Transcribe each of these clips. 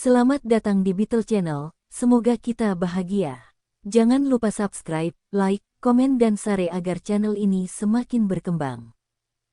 Selamat datang di Beetle Channel, semoga kita bahagia. Jangan lupa subscribe, like, komen dan share agar channel ini semakin berkembang.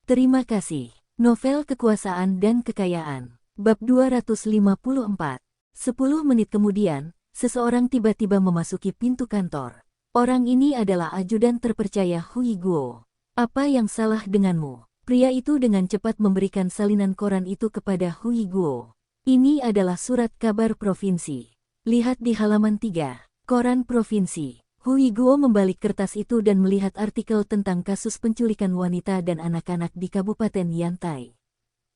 Terima kasih. Novel Kekuasaan dan Kekayaan, Bab 254. 10 menit kemudian, seseorang tiba-tiba memasuki pintu kantor. Orang ini adalah ajudan terpercaya Hui Guo. Apa yang salah denganmu? Pria itu dengan cepat memberikan salinan koran itu kepada Hui Guo. Ini adalah surat kabar provinsi. Lihat di halaman 3, koran provinsi. Hui Guo membalik kertas itu dan melihat artikel tentang kasus penculikan wanita dan anak-anak di Kabupaten Yantai.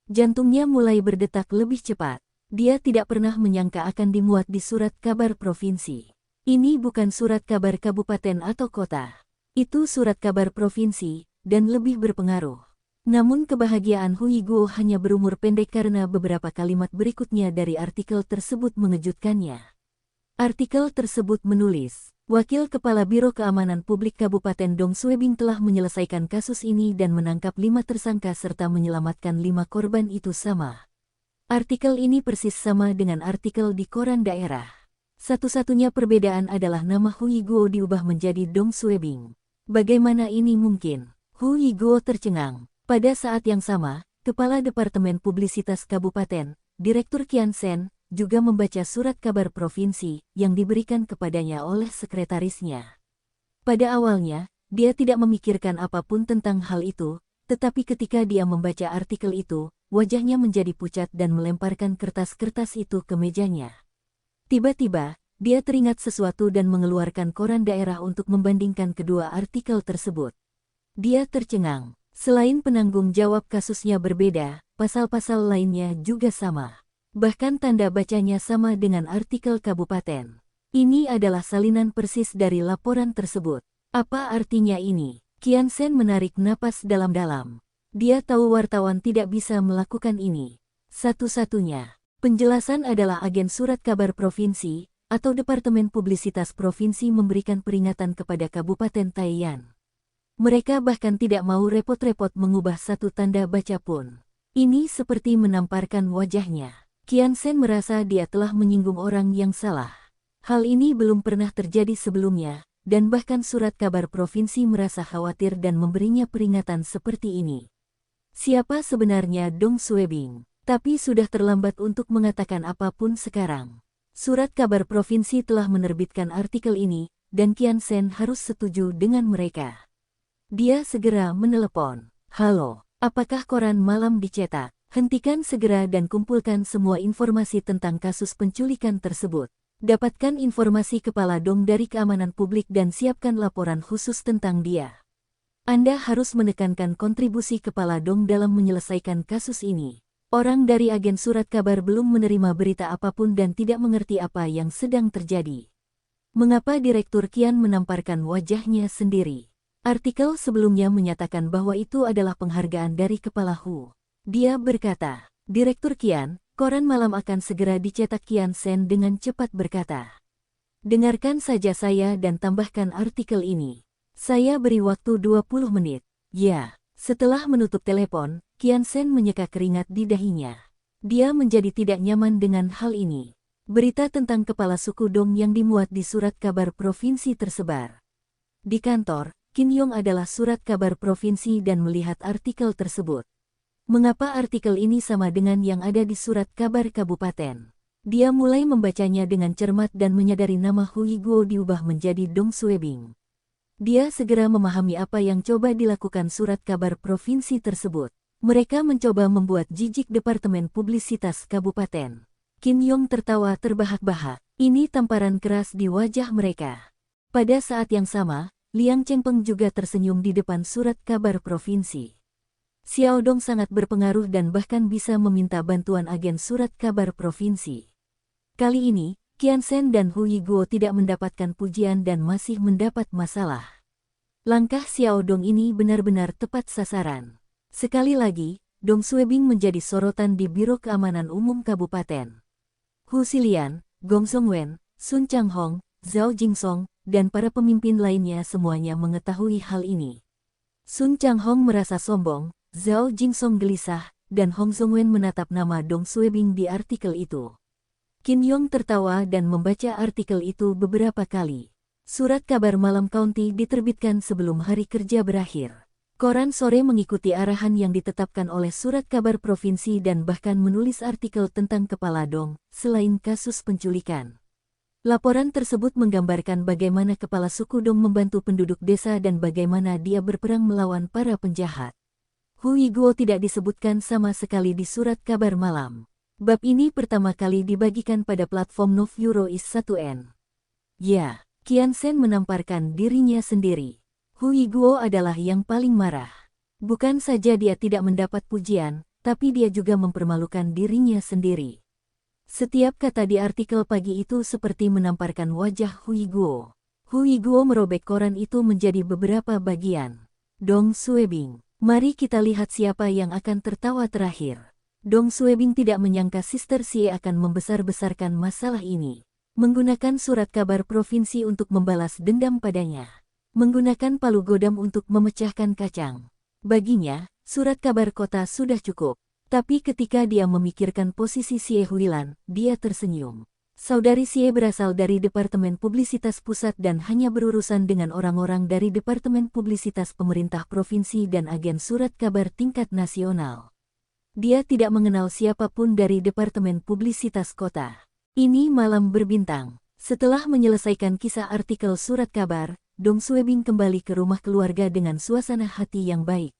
Jantungnya mulai berdetak lebih cepat. Dia tidak pernah menyangka akan dimuat di surat kabar provinsi. Ini bukan surat kabar kabupaten atau kota. Itu surat kabar provinsi, dan lebih berpengaruh. Namun kebahagiaan Hui Guo hanya berumur pendek karena beberapa kalimat berikutnya dari artikel tersebut mengejutkannya. Artikel tersebut menulis, Wakil Kepala Biro Keamanan Publik Kabupaten Dong Suebing telah menyelesaikan kasus ini dan menangkap 5 tersangka serta menyelamatkan 5 korban itu sama. Artikel ini persis sama dengan artikel di koran daerah. Satu-satunya perbedaan adalah nama Hui Guo diubah menjadi Dong Suebing. Bagaimana ini mungkin? Hui Guo tercengang. Pada saat yang sama, Kepala Departemen Publisitas Kabupaten, Direktur Qian Shen, juga membaca surat kabar provinsi yang diberikan kepadanya oleh sekretarisnya. Pada awalnya, dia tidak memikirkan apapun tentang hal itu, tetapi ketika dia membaca artikel itu, wajahnya menjadi pucat dan melemparkan kertas-kertas itu ke mejanya. Tiba-tiba, dia teringat sesuatu dan mengeluarkan koran daerah untuk membandingkan kedua artikel tersebut. Dia tercengang. Selain penanggung jawab kasusnya berbeda, pasal-pasal lainnya juga sama. Bahkan tanda bacanya sama dengan artikel kabupaten. Ini adalah salinan persis dari laporan tersebut. Apa artinya ini? Qian Shen menarik napas dalam-dalam. Dia tahu wartawan tidak bisa melakukan ini. Satu-satunya penjelasan adalah agen surat kabar provinsi, atau Departemen Publisitas Provinsi memberikan peringatan kepada Kabupaten Taiyan. Mereka bahkan tidak mau repot-repot mengubah satu tanda baca pun. Ini seperti menamparkan wajahnya. Qian Shen merasa dia telah menyinggung orang yang salah. Hal ini belum pernah terjadi sebelumnya, dan bahkan surat kabar provinsi merasa khawatir dan memberinya peringatan seperti ini. Siapa sebenarnya Dong Suebing? Tapi sudah terlambat untuk mengatakan apapun sekarang. Surat kabar provinsi telah menerbitkan artikel ini, dan Qian Shen harus setuju dengan mereka. Dia segera menelepon. Halo, apakah koran malam dicetak? Hentikan segera dan kumpulkan semua informasi tentang kasus penculikan tersebut. Dapatkan informasi Kepala Dong dari Keamanan Publik dan siapkan laporan khusus tentang dia. Anda harus menekankan kontribusi Kepala Dong dalam menyelesaikan kasus ini. Orang dari agen surat kabar belum menerima berita apapun dan tidak mengerti apa yang sedang terjadi. Mengapa Direktur Qian menamparkan wajahnya sendiri? Artikel sebelumnya menyatakan bahwa itu adalah penghargaan dari Kepala Hu. Dia berkata, Direktur Qian, koran malam akan segera dicetak. Qian Shen dengan cepat berkata. Dengarkan saja saya dan tambahkan artikel ini. Saya beri waktu 20 menit. Ya, setelah menutup telepon, Qian Shen menyeka keringat di dahinya. Dia menjadi tidak nyaman dengan hal ini. Berita tentang kepala suku Dong yang dimuat di surat kabar provinsi tersebar. Di kantor, Qin Yong adalah surat kabar provinsi dan melihat artikel tersebut. Mengapa artikel ini sama dengan yang ada di surat kabar kabupaten? Dia mulai membacanya dengan cermat dan menyadari nama Hui Guo diubah menjadi Dong Suebing. Dia segera memahami apa yang coba dilakukan surat kabar provinsi tersebut. Mereka mencoba membuat jijik Departemen Publisitas Kabupaten. Qin Yong tertawa terbahak-bahak. Ini tamparan keras di wajah mereka. Pada saat yang sama, Liang Chengpeng juga tersenyum di depan surat kabar provinsi. Xiao Dong sangat berpengaruh dan bahkan bisa meminta bantuan agen surat kabar provinsi. Kali ini, Qian Shen dan Hui Guo tidak mendapatkan pujian dan masih mendapat masalah. Langkah Xiao Dong ini benar-benar tepat sasaran. Sekali lagi, Dong Suebing menjadi sorotan di Biro Keamanan Umum Kabupaten. Hu Xilian, Gong Songwen, Sun Changhong, Zhao Jingsong, dan para pemimpin lainnya semuanya mengetahui hal ini. Sun Changhong merasa sombong, Zhao Jingsong gelisah, dan Hong Zongwen menatap nama Dong Suebing di artikel itu. Qin Yong tertawa dan membaca artikel itu beberapa kali. Surat kabar malam County diterbitkan sebelum hari kerja berakhir. Koran sore mengikuti arahan yang ditetapkan oleh surat kabar provinsi dan bahkan menulis artikel tentang Kepala Dong, selain kasus penculikan. Laporan tersebut menggambarkan bagaimana kepala suku Dong membantu penduduk desa dan bagaimana dia berperang melawan para penjahat. Hui Guo tidak disebutkan sama sekali di surat kabar malam. Bab ini pertama kali dibagikan pada platform Nov Eurois 1N. Ya, Qian Shen menamparkan dirinya sendiri. Hui Guo adalah yang paling marah. Bukan saja dia tidak mendapat pujian, tapi dia juga mempermalukan dirinya sendiri. Setiap kata di artikel pagi itu seperti menamparkan wajah Hui Guo. Hui Guo merobek koran itu menjadi beberapa bagian. Dong Suebing, mari kita lihat siapa yang akan tertawa terakhir. Dong Suebing tidak menyangka Sister Xie akan membesar-besarkan masalah ini. Menggunakan surat kabar provinsi untuk membalas dendam padanya. Menggunakan palu godam untuk memecahkan kacang. Baginya, surat kabar kota sudah cukup. Tapi ketika dia memikirkan posisi Xie Huilan, dia tersenyum. Saudari Xie berasal dari Departemen Publisitas Pusat dan hanya berurusan dengan orang-orang dari Departemen Publisitas Pemerintah Provinsi dan agen surat kabar tingkat nasional. Dia tidak mengenal siapapun dari Departemen Publisitas Kota. Ini malam berbintang. Setelah menyelesaikan kisah artikel surat kabar, Dong Suebing kembali ke rumah keluarga dengan suasana hati yang baik.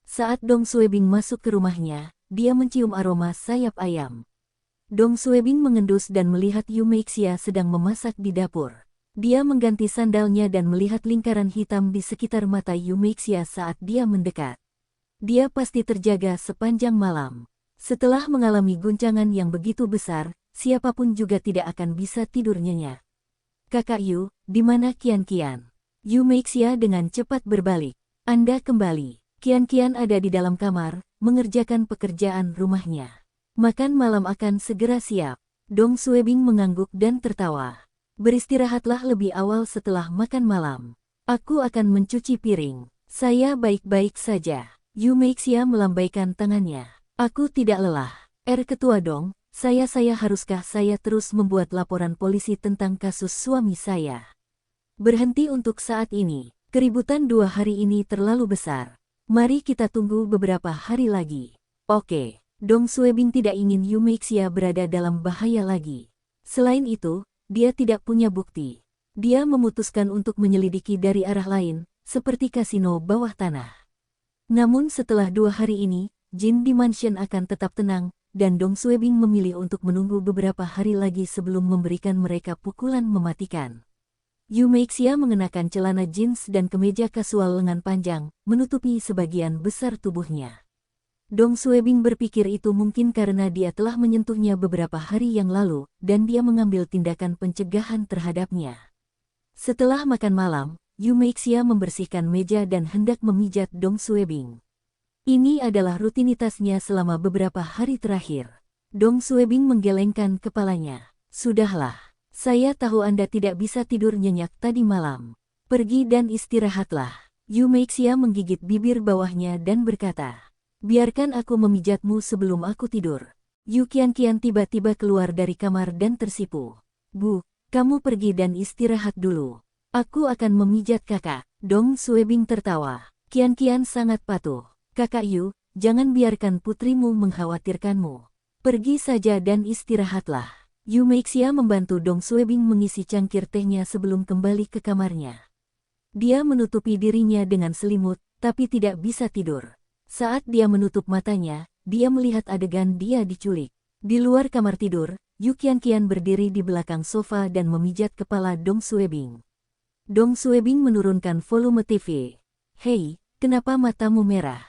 Saat Dong Suebing masuk ke rumahnya, dia mencium aroma sayap ayam. Dong Suebing mengendus dan melihat Yu Meixia sedang memasak di dapur. Dia mengganti sandalnya dan melihat lingkaran hitam di sekitar mata Yu Meixia saat dia mendekat. Dia pasti terjaga sepanjang malam. Setelah mengalami guncangan yang begitu besar, siapapun juga tidak akan bisa tidur nyenyak. Kakak Yu, di mana Qian? Yu Meixia dengan cepat berbalik. Anda kembali. Qian ada di dalam kamar, mengerjakan pekerjaan rumahnya. Makan malam akan segera siap. Dong Suebing mengangguk dan tertawa. Beristirahatlah lebih awal setelah makan malam. Aku akan mencuci piring. Saya baik-baik saja. Yu Meixia melambaikan tangannya. Aku tidak lelah. Ketua Dong, haruskah saya terus membuat laporan polisi tentang kasus suami saya? Berhenti untuk saat ini. Keributan 2 hari ini terlalu besar. Mari kita tunggu beberapa hari lagi. Oke. Dong Suebing tidak ingin Yu Meixia berada dalam bahaya lagi. Selain itu, dia tidak punya bukti. Dia memutuskan untuk menyelidiki dari arah lain, seperti kasino bawah tanah. Namun setelah 2 hari ini, Jin di mansion akan tetap tenang, dan Dong Suebing memilih untuk menunggu beberapa hari lagi sebelum memberikan mereka pukulan mematikan. Yu Meixia mengenakan celana jeans dan kemeja kasual lengan panjang, menutupi sebagian besar tubuhnya. Dong Suebing berpikir itu mungkin karena dia telah menyentuhnya beberapa hari yang lalu, dan dia mengambil tindakan pencegahan terhadapnya. Setelah makan malam, Yu Meixia membersihkan meja dan hendak memijat Dong Suebing. Ini adalah rutinitasnya selama beberapa hari terakhir. Dong Suebing menggelengkan kepalanya. Sudahlah, saya tahu Anda tidak bisa tidur nyenyak tadi malam. Pergi dan istirahatlah. Yu Meixia menggigit bibir bawahnya dan berkata, biarkan aku memijatmu sebelum aku tidur. Yu Qian tiba-tiba keluar dari kamar dan tersipu. Bu, kamu pergi dan istirahat dulu. Aku akan memijat kakak. Dong Suebing tertawa. Qian sangat patuh. Kakak Yu, jangan biarkan putrimu mengkhawatirkanmu. Pergi saja dan istirahatlah. Yu Meixia membantu Dong Suebing mengisi cangkir tehnya sebelum kembali ke kamarnya. Dia menutupi dirinya dengan selimut, tapi tidak bisa tidur. Saat dia menutup matanya, dia melihat adegan dia diculik. Di luar kamar tidur, Yu Qian berdiri di belakang sofa dan memijat kepala Dong Suebing. Dong Suebing menurunkan volume TV. Hei, kenapa matamu merah?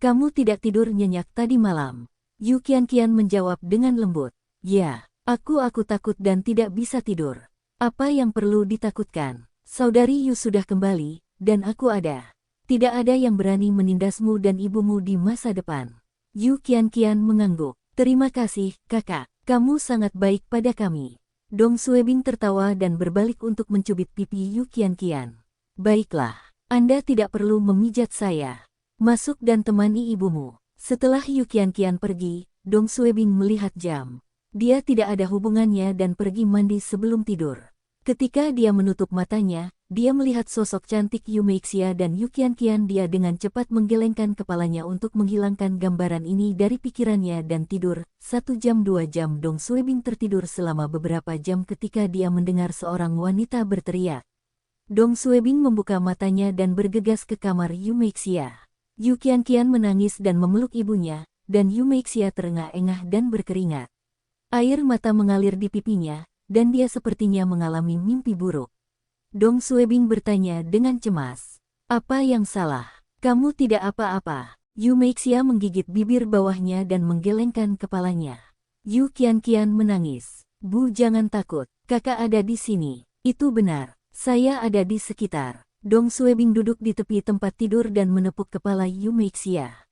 Kamu tidak tidur nyenyak tadi malam? Yu Qian menjawab dengan lembut. Ya, aku takut dan tidak bisa tidur. Apa yang perlu ditakutkan? Saudari Yu sudah kembali, dan aku ada. Tidak ada yang berani menindasmu dan ibumu di masa depan. Yu Qian mengangguk. Terima kasih, kakak. Kamu sangat baik pada kami. Dong Suebing tertawa dan berbalik untuk mencubit pipi Yu Qian. Baiklah, Anda tidak perlu memijat saya. Masuk dan temani ibumu. Setelah Yu Qian pergi, Dong Suebing melihat jam. Dia tidak ada hubungannya dan pergi mandi sebelum tidur. Ketika dia menutup matanya, dia melihat sosok cantik Yu Meixia dan Yu Qianqian. Dia dengan cepat menggelengkan kepalanya untuk menghilangkan gambaran ini dari pikirannya dan tidur. 1 jam 2 jam Dong Suebing tertidur selama beberapa jam ketika dia mendengar seorang wanita berteriak. Dong Suebing membuka matanya dan bergegas ke kamar Yu Meixia. Yu Qianqian menangis dan memeluk ibunya, dan Yu Meixia terengah-engah dan berkeringat. Air mata mengalir di pipinya, dan dia sepertinya mengalami mimpi buruk. Dong Suebing bertanya dengan cemas. Apa yang salah? Kamu tidak apa-apa. Yu Meixia menggigit bibir bawahnya dan menggelengkan kepalanya. Yu Qianqian menangis. Bu, jangan takut. Kakak ada di sini. Itu benar. Saya ada di sekitar. Dong Suebing duduk di tepi tempat tidur dan menepuk kepala Yu Meixia.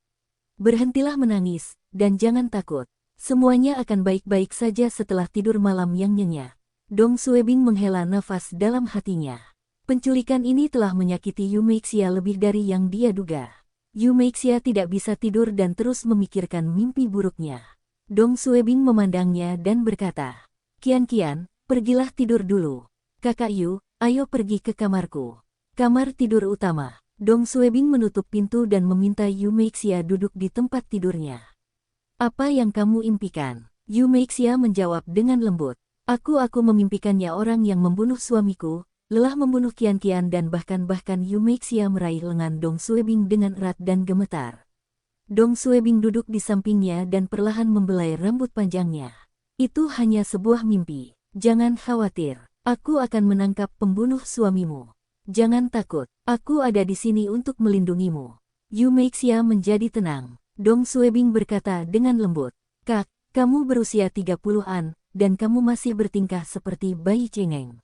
Berhentilah menangis, dan jangan takut. Semuanya akan baik-baik saja setelah tidur malam yang nyenyak. Dong Suebing menghela nafas dalam hatinya. Penculikan ini telah menyakiti Yu Meixia lebih dari yang dia duga. Yu Meixia tidak bisa tidur dan terus memikirkan mimpi buruknya. Dong Suebing memandangnya dan berkata, Qianqian, pergilah tidur dulu. Kakak Yu, ayo pergi ke kamarku. Kamar tidur utama. Dong Suebing menutup pintu dan meminta Yu Meixia duduk di tempat tidurnya. Apa yang kamu impikan? Yu Meixia menjawab dengan lembut. Aku memimpikannya orang yang membunuh suamiku, lelah membunuh Qianqian dan bahkan Yu Meixia meraih lengan Dong Suebing dengan erat dan gemetar. Dong Suebing duduk di sampingnya dan perlahan membelai rambut panjangnya. Itu hanya sebuah mimpi. Jangan khawatir. Aku akan menangkap pembunuh suamimu. Jangan takut. Aku ada di sini untuk melindungimu. Yu Meixia menjadi tenang. Dong Suebing berkata dengan lembut, Kak, kamu berusia 30-an, dan kamu masih bertingkah seperti bayi cengeng.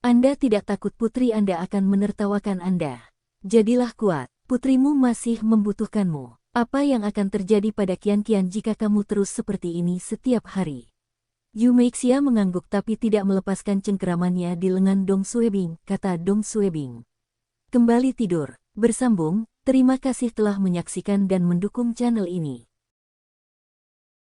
Anda tidak takut putri Anda akan menertawakan Anda. Jadilah kuat, putrimu masih membutuhkanmu. Apa yang akan terjadi pada Qianqian jika kamu terus seperti ini setiap hari? Yu Meixia mengangguk tapi tidak melepaskan cengkeramannya di lengan Dong Suebing, kata Dong Suebing. Kembali tidur. Bersambung. Terima kasih telah menyaksikan dan mendukung channel ini.